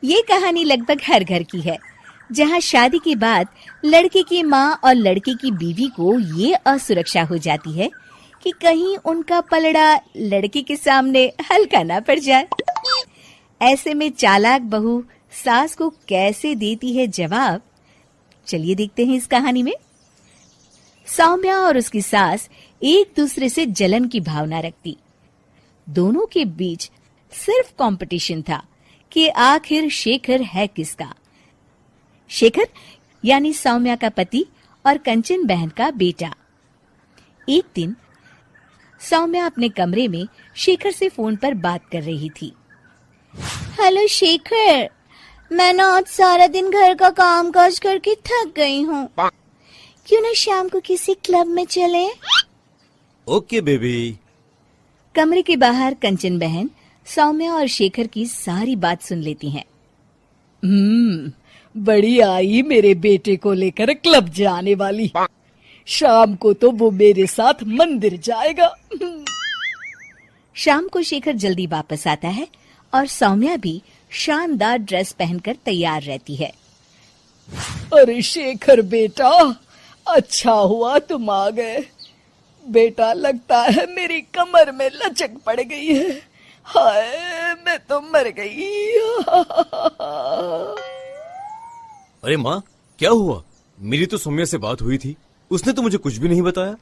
ये कहानी लगभग हर घर की है, जहाँ शादी के बाद लड़के की माँ और लड़के की बीवी को ये असुरक्षा हो जाती है कि कहीं उनका पलड़ा लड़के के सामने हल्का ना पड़ जाए। ऐसे में चालाक बहू सास को कैसे देती है जवाब, चलिए देखते हैं इस कहानी में। सौम्या और उसकी सास एक दूसरे से जलन की भावना रखती। दोनों के बीच सिर्फ कंपटीशन था कि आखिर शेखर है किसका। शेखर यानी सौम्या का पति और कंचन बहन का बेटा। एक दिन सौम्या अपने कमरे में शेखर से फोन पर बात कर रही थी। हेलो शेखर, मैं ना आज सारा दिन घर का काम काज करके थक गई हूँ। क्यों ना शाम को किसी क्लब में चले? Okay baby. कमरे के बाहर कंचन बहन सौम्या और शेखर की सारी बात सुन लेती हैं। बड़ी आई मेरे बेटे को लेकर क्लब जाने वाली। शाम को तो वो मेरे साथ मंदिर जाएगा। शाम को शेखर जल्दी वापस आता है और सौम्या भी शानदार ड्रेस पहनकर तैयार रहती है। अरे शेखर बेटा, अच्छा हुआ तुम आ गए। बेटा लगता है मेरी कमर में लचक पड़ गई है। हाय मैं तो मर गई। अरे माँ, क्या हुआ? मेरी तो सौम्या से बात हुई थी, उसने तो मुझे कुछ भी नहीं बताया।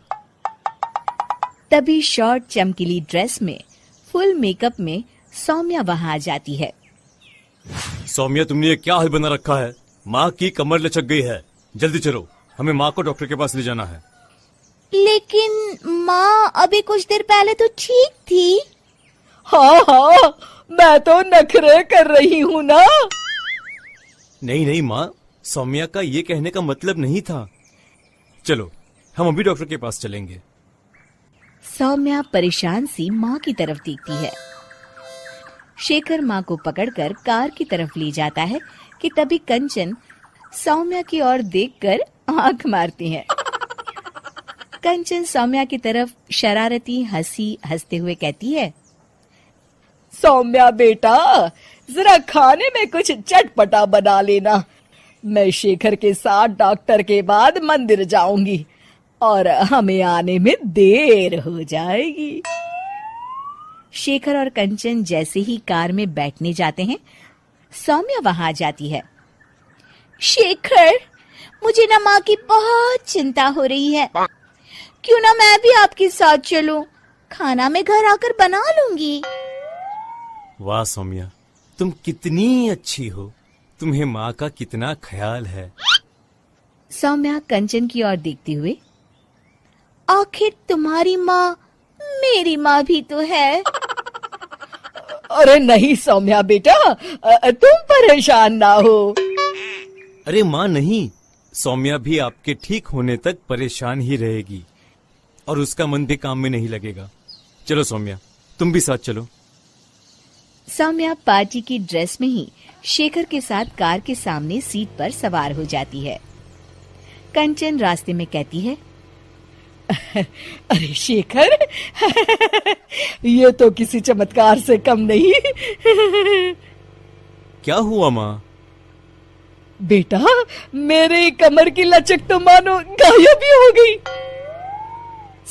तभी शॉर्ट चमकीली ड्रेस में फुल मेकअप में सौम्या वहां आ जाती है। सौम्या, तुमने ये क्या हाल बना रखा है? माँ की कमर लचक गई है। जल्दी चलो, हमें माँ को डॉक्टर के पास ले जाना है। लेकिन माँ अभी कुछ देर पहले तो ठीक थी। हाँ, मैं तो नखरे कर रही हूँ ना। नहीं माँ, सौम्या का ये कहने का मतलब नहीं था। चलो, हम अभी डॉक्टर के पास चलेंगे। सौम्या परेशान सी माँ की तरफ देखती है। शेखर माँ को पकड़कर कार की तरफ ले जाता है कि तभी कंचन सौम्या की ओर देखकर आंख मारती है। कंचन सौम्या की तरफ शरारती हंसी हंसते हुए कहती है, सौम्या बेटा, जरा खाने में कुछ चटपटा बना लेना। मैं शेखर के साथ डॉक्टर के बाद मंदिर जाऊंगी और हमें आने में देर हो जाएगी। शेखर और कंचन जैसे ही कार में बैठने जाते हैं, सौम्या वहां आ जाती है। शेखर, मुझे ना माँ की बहुत चिंता हो रही है। क्यों ना मैं भी आपके साथ चलूं? खाना मैं घर आकर बना लूंगी। वाह सौम्या, तुम कितनी अच्छी हो। तुम्हें माँ का कितना ख्याल है। सौम्या कंचन की ओर देखते हुए, आखिर तुम्हारी माँ मेरी माँ भी तो है। अरे नहीं सौम्या बेटा, तुम परेशान ना हो। अरे माँ नहीं, सौम्या भी आपके ठीक होने तक परेशान ही रहेगी और उसका मन भी काम में नहीं लगेगा। चलो सौम्या, तुम भी साथ चलो। सौम्या पार्टी की ड्रेस में ही शेखर के साथ कार के सामने सीट पर सवार हो जाती है। कंचन रास्ते में कहती है, अरे शेखर, ये तो किसी चमत्कार से कम नहीं। क्या हुआ माँ? बेटा, मेरे कमर की लचक तो मानो गायब ही हो गई।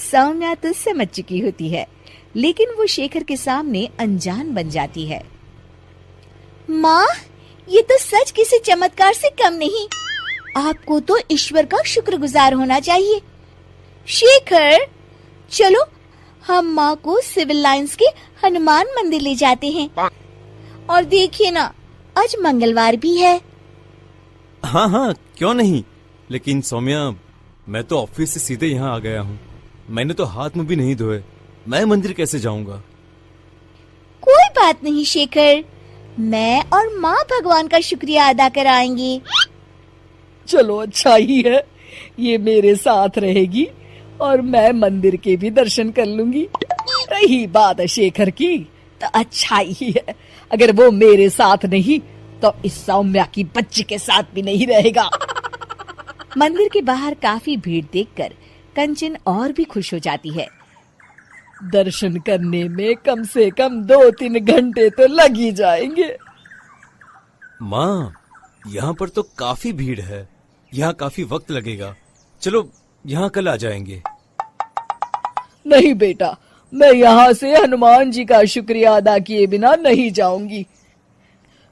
सौम्या तो समझ चुकी होती है, लेकिन वो शेखर के सामने अनजान बन जाती है। माँ, ये तो सच किसी चमत्कार से कम नहीं। आपको तो ईश्वर का शुक्रगुजार होना चाहिए। शेखर, चलो हम माँ को सिविल लाइंस के हनुमान मंदिर ले जाते हैं। और देखिए ना, आज मंगलवार भी है। हाँ, क्यों नहीं। लेकिन सौम्या, मैं तो ऑफिस से सीधे यहाँ आ गया हूँ। मैंने तो हाथ मुंह भी नहीं धोए। मैं मंदिर कैसे जाऊंगा? कोई बात नहीं शेखर, मैं और माँ भगवान का शुक्रिया अदा कराएंगी। चलो अच्छा ही है, ये मेरे साथ रहेगी और मैं मंदिर के भी दर्शन कर लूंगी। रही बात शेखर की, तो अच्छा ही है। अगर वो मेरे साथ नहीं तो इस सौम्या की बच्ची के साथ भी नहीं रहेगा। मंदिर के बाहर काफी भीड़ देखकर कंचन और भी खुश हो जाती है। दर्शन करने में कम से कम 2-3 घंटे तो लग ही जाएंगे। माँ, यहाँ पर तो काफी भीड़ है, यहाँ काफी वक्त लगेगा। चलो यहाँ कल आ जाएंगे। नहीं बेटा, मैं यहाँ से हनुमान जी का शुक्रिया अदा किए बिना नहीं जाऊंगी।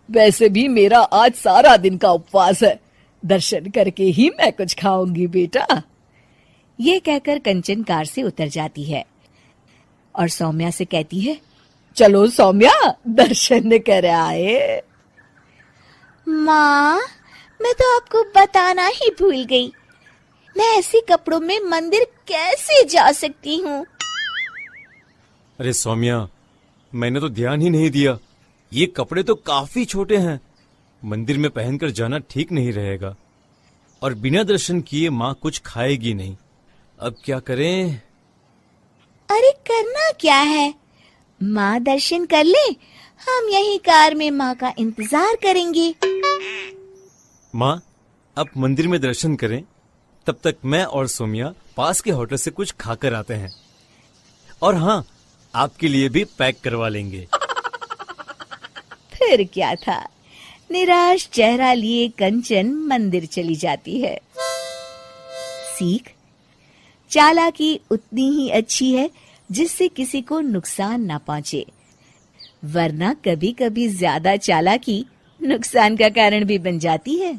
वैसे भी मेरा आज सारा दिन का उपवास है, दर्शन करके ही मैं कुछ खाऊंगी बेटा। ये कहकर कंचन कार से उतर जाती है और सौम्या से कहती है, चलो सौम्या, दर्शन कर आए। माँ, मैं तो आपको बताना ही भूल गई, मैं ऐसे कपड़ों में मंदिर कैसे जा सकती हूँ? अरे सौम्या, मैंने तो ध्यान ही नहीं दिया। ये कपड़े तो काफी छोटे हैं, मंदिर में पहनकर जाना ठीक नहीं रहेगा। और बिना दर्शन किए माँ कुछ खाएगी नहीं। अब क्या करें? अरे करना क्या है, माँ दर्शन कर ले, हम यही कार में माँ का इंतजार करेंगे। माँ, अब मंदिर में दर्शन करें, तब तक मैं और सौम्या पास के होटल से कुछ खाकर आते हैं। और हाँ, आपके लिए भी पैक करवा लेंगे। फिर क्या था, निराश चेहरा लिए कंचन मंदिर चली जाती है। सीख, चालाकी उतनी ही अच्छी है जिससे किसी को नुकसान ना पहुंचे, वरना कभी कभी ज्यादा चालाकी नुकसान का कारण भी बन जाती है।